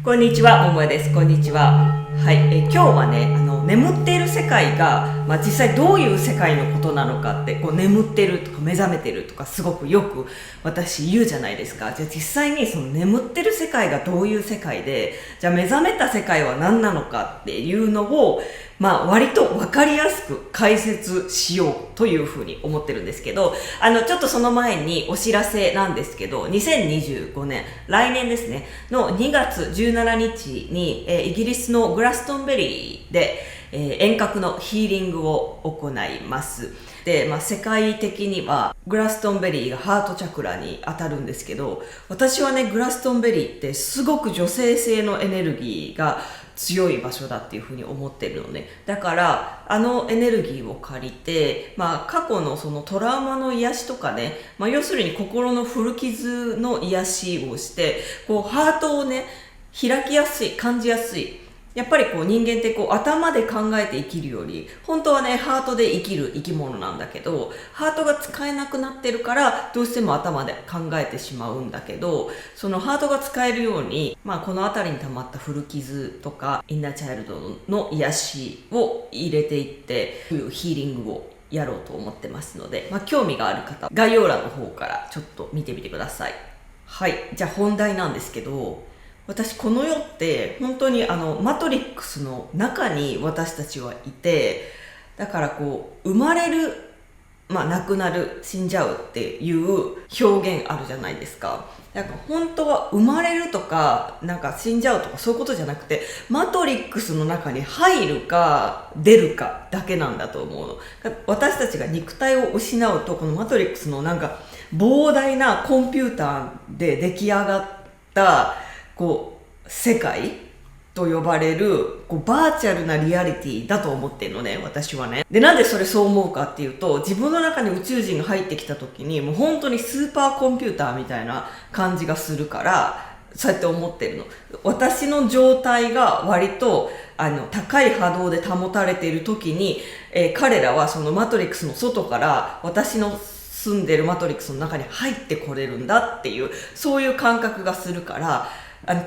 こんにちは、ももやです。こんにちは。はい、今日はね、眠っている世界が、実際どういう世界のことなのかって、眠ってるとか目覚めてるとかすごくよく私言うじゃないですか。じゃあ実際にその眠ってる世界がどういう世界で、じゃあ目覚めた世界は何なのかっていうのを、割と分かりやすく解説しようというふうに思ってるんですけど、ちょっとその前にお知らせなんですけど、2025年、来年ですね、の2月17日に、イギリスのグラストンベリーで、遠隔のヒーリングを行います。で、世界的にはグラストンベリーがハートチャクラに当たるんですけど、私はね、グラストンベリーってすごく女性性のエネルギーが強い場所だっていうふうに思ってるのね。だからエネルギーを借りて、過去のそのトラウマの癒しとかね、要するに心の古傷の癒しをして、ハートをね開きやすい、感じやすい。やっぱり人間って頭で考えて生きるより、本当はねハートで生きる生き物なんだけど、ハートが使えなくなってるからどうしても頭で考えてしまうんだけど、そのハートが使えるように、この辺りに溜まった古傷とかインナーチャイルドの癒しを入れていって、こういうヒーリングをやろうと思ってますので、興味がある方、概要欄の方からちょっと見てみてください。はい、じゃあ本題なんですけど、私この世って本当にマトリックスの中に私たちはいて、だから生まれる、亡くなる、死んじゃうっていう表現あるじゃないですか。だから本当は生まれるとか死んじゃうとかそういうことじゃなくて、マトリックスの中に入るか出るかだけなんだと思うの。私たちが肉体を失うと、このマトリックスの膨大なコンピューターで出来上がった世界と呼ばれるバーチャルなリアリティだと思ってるのね、私はね。で、なんでそれそう思うかっていうと、自分の中に宇宙人が入ってきた時にもう本当にスーパーコンピューターみたいな感じがするから、そうやって思ってるの。私の状態が割と高い波動で保たれている時に、彼らはそのマトリックスの外から私の住んでるマトリックスの中に入ってこれるんだっていう、そういう感覚がするから、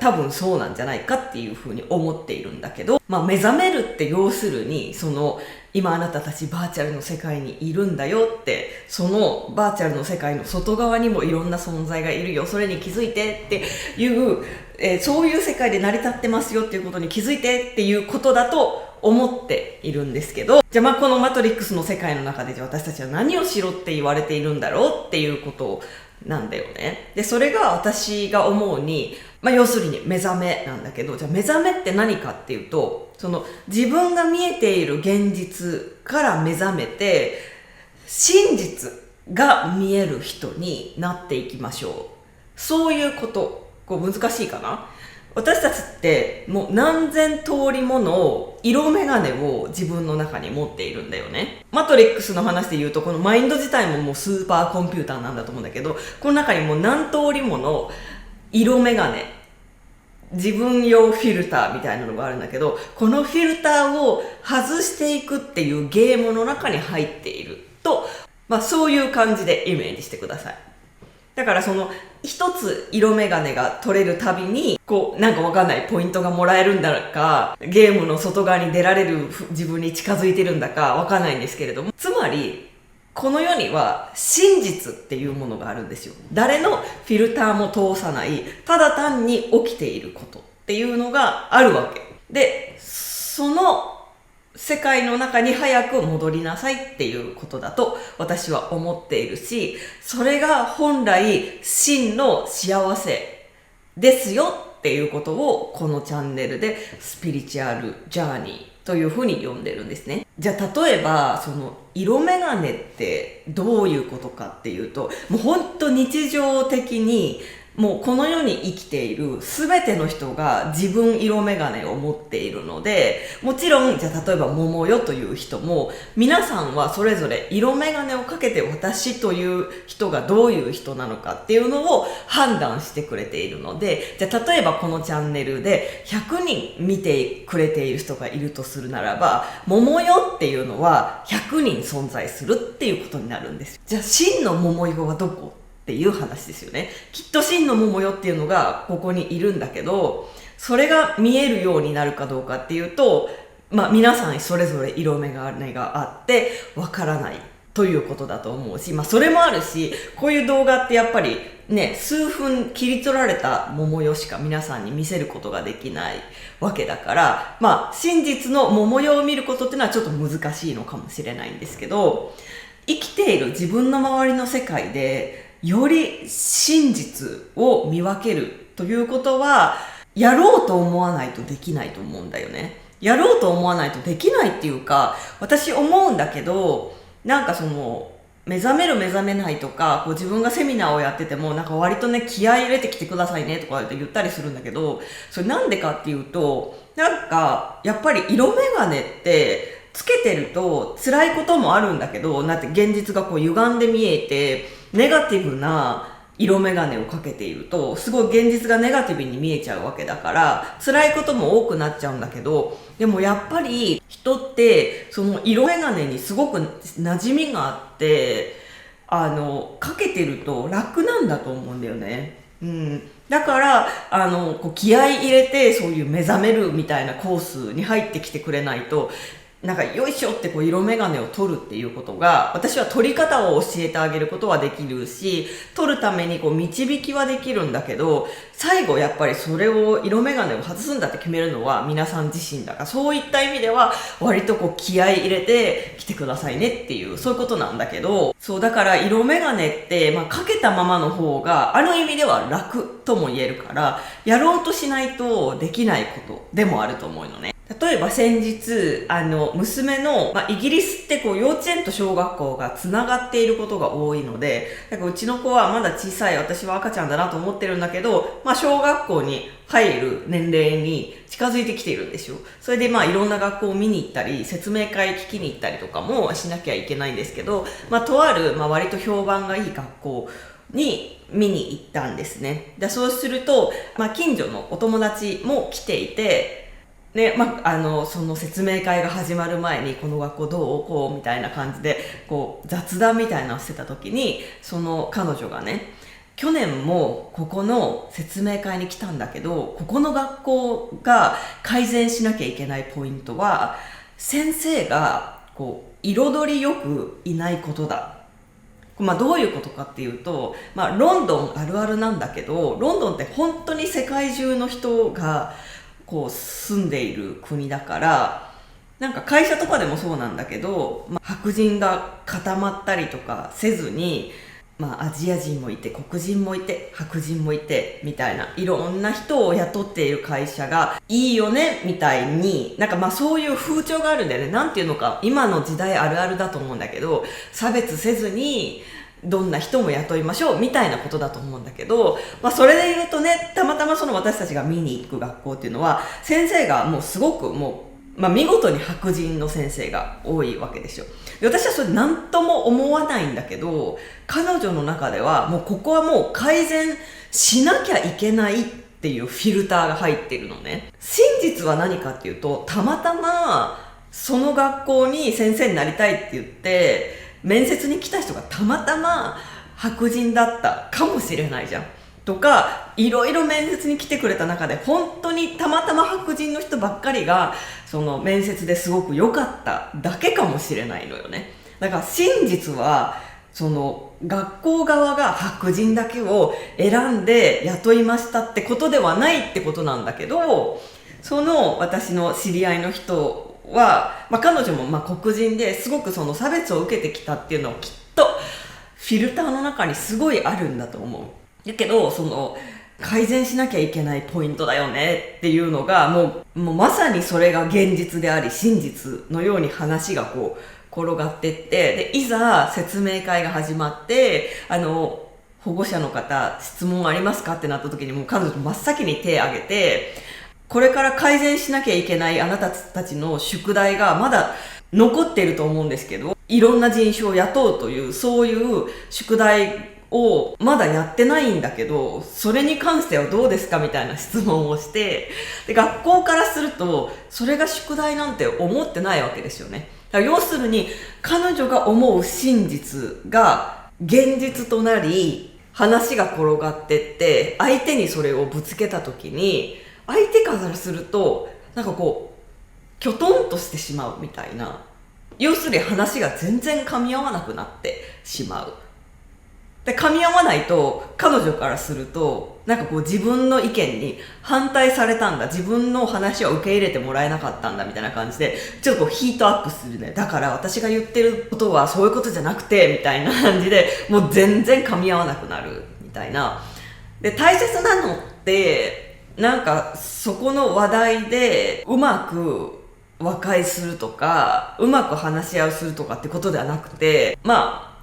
多分そうなんじゃないかっていうふうに思っているんだけど、目覚めるって要するに、今あなたたちバーチャルの世界にいるんだよって、そのバーチャルの世界の外側にもいろんな存在がいるよ、それに気づいてっていう、そういう世界で成り立ってますよっていうことに気づいてっていうことだと思っているんですけど、じゃあこのマトリックスの世界の中で、じゃあ私たちは何をしろって言われているんだろうっていうことなんだよね。で、それが私が思うに、要するに目覚めなんだけど、じゃあ目覚めって何かっていうと、その自分が見えている現実から目覚めて、真実が見える人になっていきましょう。そういうこと。難しいかな。私たちってもう何千通りもの色眼鏡を自分の中に持っているんだよね。マトリックスの話で言うと、このマインド自体ももうスーパーコンピューターなんだと思うんだけど、この中にもう何通りもの色眼鏡、自分用フィルターみたいなのがあるんだけど、このフィルターを外していくっていうゲームの中に入っていると、そういう感じでイメージしてください。だからその一つ色眼鏡が取れるたびにわかんないポイントがもらえるんだか、ゲームの外側に出られる自分に近づいてるんだかわかんないんですけれども、つまりこの世には真実っていうものがあるんですよ。誰のフィルターも通さない、ただ単に起きていることっていうのがあるわけで、その世界の中に早く戻りなさいっていうことだと私は思っているし、それが本来真の幸せですよっていうことを、このチャンネルでスピリチュアルジャーニーというふうに呼んでるんですね。じゃあ例えばその色眼鏡ってどういうことかっていうと、もうほんと日常的にもうこの世に生きている全ての人が自分色眼鏡を持っているので、もちろんじゃあ例えば桃よという人も、皆さんはそれぞれ色眼鏡をかけて私という人がどういう人なのかっていうのを判断してくれているので、じゃあ例えばこのチャンネルで100人見てくれている人がいるとするならば、桃よっていうのは100人存在するっていうことになるんです。じゃあ真の桃よはどこっていう話ですよね。きっと真の桃代っていうのがここにいるんだけど、それが見えるようになるかどうかっていうと、皆さんそれぞれ色眼鏡があってわからないということだと思うし、それもあるし、こういう動画ってやっぱりね、数分切り取られた桃代しか皆さんに見せることができないわけだから、真実の桃代を見ることっていうのはちょっと難しいのかもしれないんですけど、生きている自分の周りの世界でより真実を見分けるということは、やろうと思わないとできないと思うんだよね。やろうと思わないとできないっていうか、私思うんだけど、目覚める目覚めないとか、自分がセミナーをやってても、割とね、気合い入れてきてくださいねとかって言ったりするんだけど、それなんでかっていうと、やっぱり色眼鏡ってつけてると辛いこともあるんだけど、だって現実が歪んで見えて、ネガティブな色眼鏡をかけていると、すごい現実がネガティブに見えちゃうわけだから、辛いことも多くなっちゃうんだけど、でもやっぱり人ってその色眼鏡にすごく馴染みがあって、かけてると楽なんだと思うんだよね。だから気合い入れてそういう目覚めるみたいなコースに入ってきてくれないと、よいしょって色眼鏡を取るっていうことが、私は取り方を教えてあげることはできるし、取るために導きはできるんだけど、最後やっぱりそれを色眼鏡を外すんだって決めるのは皆さん自身だから、そういった意味では割と気合い入れて来てくださいねっていう、そういうことなんだけど、そうだから色眼鏡って、かけたままの方がある意味では楽とも言えるから、やろうとしないとできないことでもあると思うのね。例えば先日、娘の、イギリスって幼稚園と小学校がつながっていることが多いので、うちの子はまだ小さい、私は赤ちゃんだなと思ってるんだけど、小学校に入る年齢に近づいてきているんですよ。それでいろんな学校を見に行ったり、説明会聞きに行ったりとかもしなきゃいけないんですけど、とある、割と評判がいい学校に見に行ったんですね。そうすると、近所のお友達も来ていて、ね、その説明会が始まる前に、この学校どうみたいな感じで、雑談みたいなのをしてた時に、その彼女がね、去年もここの説明会に来たんだけど、ここの学校が改善しなきゃいけないポイントは、先生が彩りよくいないことだ。どういうことかっていうと、ロンドンあるあるなんだけど、ロンドンって本当に世界中の人が住んでいる国だから、会社とかでもそうなんだけど、白人が固まったりとかせずに、アジア人もいて、黒人もいて、白人もいてみたいな、いろんな人を雇っている会社がいいよねみたいに、そういう風潮があるんだよね。なんていうのか、今の時代あるあるだと思うんだけど、差別せずにどんな人も雇いましょうみたいなことだと思うんだけど、それで言うとね、たまたまその私たちが見に行く学校っていうのは、先生がもうすごく見事に白人の先生が多いわけですよ。で、私はそれ何とも思わないんだけど、彼女の中ではもうここはもう改善しなきゃいけないっていうフィルターが入ってるのね。真実は何かっていうと、たまたまその学校に先生になりたいって言って面接に来た人がたまたま白人だったかもしれないじゃん。とか、いろいろ面接に来てくれた中で本当にたまたま白人の人ばっかりがその面接ですごく良かっただけかもしれないのよね。だから真実はその学校側が白人だけを選んで雇いましたってことではないってことなんだけど、その私の知り合いの人は、彼女も黒人ですごくその差別を受けてきたっていうのはきっとフィルターの中にすごいあるんだと思う。だけどその改善しなきゃいけないポイントだよねっていうのがもうまさにそれが現実であり真実のように話が転がってって、でいざ説明会が始まって保護者の方質問ありますかってなった時に、もう彼女真っ先に手を挙げて、これから改善しなきゃいけないあなたたちの宿題がまだ残っていると思うんですけど、いろんな人種を雇うというそういう宿題をまだやってないんだけど、それに関してはどうですかみたいな質問をして、で学校からするとそれが宿題なんて思ってないわけですよね。だから要するに彼女が思う真実が現実となり、話が転がってって相手にそれをぶつけた時に、相手からするとなんかこうきょとんとしてしまうみたいな、要するに話が全然噛み合わなくなってしまう。で、噛み合わないと彼女からするとなんかこう自分の意見に反対されたんだ、自分の話を受け入れてもらえなかったんだみたいな感じでちょっとこうヒートアップするね。だから私が言ってることはそういうことじゃなくてみたいな感じで、もう全然噛み合わなくなるみたいな。で、大切なのってなんかそこの話題でうまく和解するとかうまく話し合うするとかってことではなくて、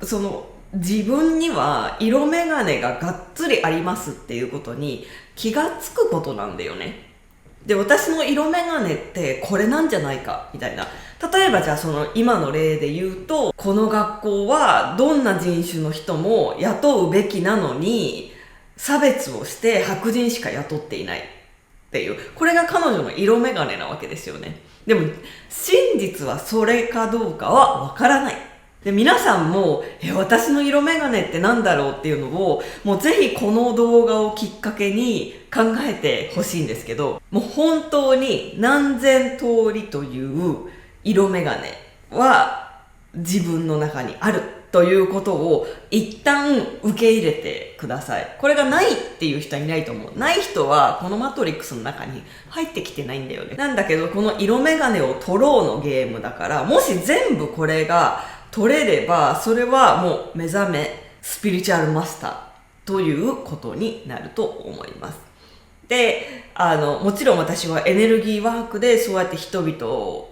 その自分には色眼鏡ががっつりありますっていうことに気がつくことなんだよね。で、私の色眼鏡ってこれなんじゃないかみたいな。例えばじゃあその今の例で言うと、この学校はどんな人種の人も雇うべきなのに差別をして白人しか雇っていないっていう、これが彼女の色眼鏡なわけですよね。でも真実はそれかどうかはわからない。で、皆さんも私の色眼鏡ってなんだろうっていうのをもうぜひこの動画をきっかけに考えてほしいんですけど、もう本当に何千通りという色眼鏡は自分の中にあるということを一旦受け入れてください。これがないっていう人はいないと思う。ない人はこのマトリックスの中に入ってきてないんだよね。なんだけどこの色眼鏡を取ろうのゲームだから、もし全部これが取れればそれはもう目覚めスピリチュアルマスターということになると思います。で、もちろん私はエネルギーワークでそうやって人々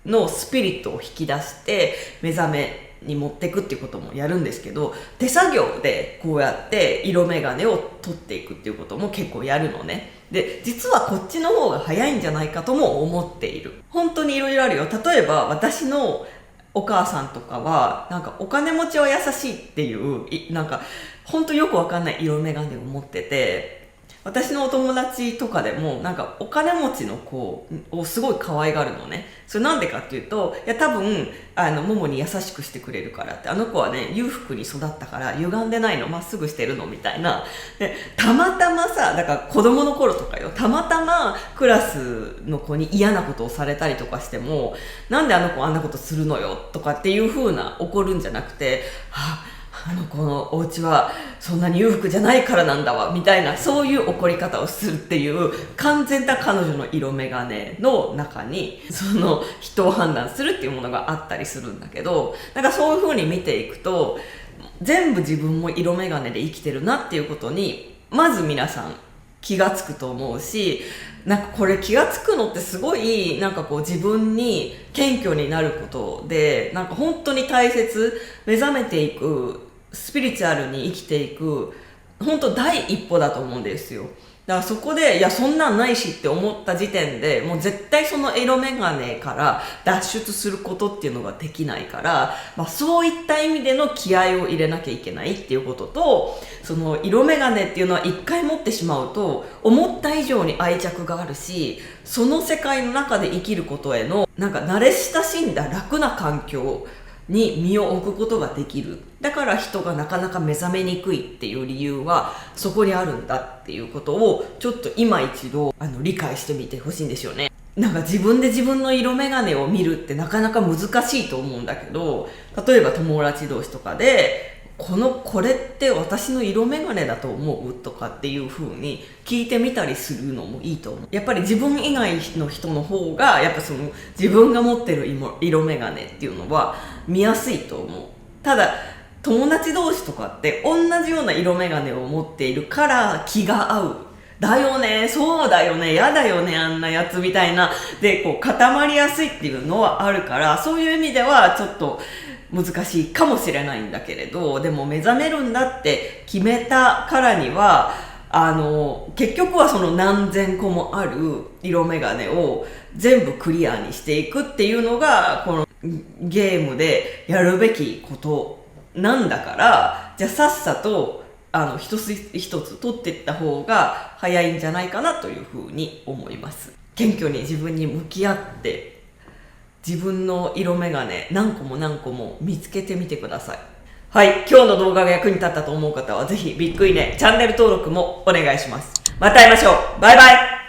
のスピリットを引き出して目覚めに持っていくっていうこともやるんですけど、手作業でこうやって色眼鏡を取っていくっていうことも結構やるのね。で、実はこっちの方が早いんじゃないかとも思っている。本当にいろいろあるよ。例えば私のお母さんとかはなんかお金持ちは優しいっていうなんか本当よくわかんない色眼鏡を持ってて、私のお友達とかでもなんかお金持ちの子をすごい可愛がるのね。それなんでかっていうと、いや多分ももに優しくしてくれるからって、あの子はね裕福に育ったから歪んでないの、まっすぐしてるのみたいな。で、たまたまさ、だから子供の頃とかよ、たまたまクラスの子に嫌なことをされたりとかしても、なんであの子あんなことするのよとかっていう風な怒るんじゃなくて、あの子のお家はそんなに裕福じゃないからなんだわみたいな、そういう怒り方をするっていう完全な彼女の色眼鏡の中にその人を判断するっていうものがあったりするんだけど、なんかそういう風に見ていくと全部自分も色眼鏡で生きてるなっていうことにまず皆さん気がつくと思うし、なんかこれ気がつくのってすごいなんかこう自分に謙虚になることで、なんか本当に大切、目覚めていくスピリチュアルに生きていく本当第一歩だと思うんですよ。だからそこでいやそんなんないしって思った時点でもう絶対その色眼鏡から脱出することっていうのができないから、そういった意味での気合を入れなきゃいけないっていうことと、その色眼鏡っていうのは一回持ってしまうと思った以上に愛着があるし、その世界の中で生きることへのなんか慣れ親しんだ楽な環境に身を置くことができる。だから人がなかなか目覚めにくいっていう理由はそこにあるんだっていうことをちょっと今一度理解してみてほしいんですよね。なんか自分で自分の色眼鏡を見るってなかなか難しいと思うんだけど、例えば友達同士とかでこれって私の色眼鏡だと思うとかっていう風に聞いてみたりするのもいいと思う。やっぱり自分以外の人の方がやっぱその自分が持ってる色眼鏡っていうのは見やすいと思う。ただ友達同士とかって同じような色眼鏡を持っているから気が合う。だよね、そうだよね、やだよね、あんなやつみたいなでこう固まりやすいっていうのはあるから、そういう意味ではちょっと難しいかもしれないんだけれど、でも目覚めるんだって決めたからには結局はその何千個もある色眼鏡を全部クリアにしていくっていうのがこのゲームでやるべきことなんだから、じゃあさっさと一つ一つ取っていった方が早いんじゃないかなというふうに思います。謙虚に自分に向き合って自分の色眼鏡何個も何個も見つけてみてください。はい、今日の動画が役に立ったと思う方はぜひビッグいいね、チャンネル登録もお願いします。また会いましょう。バイバイ。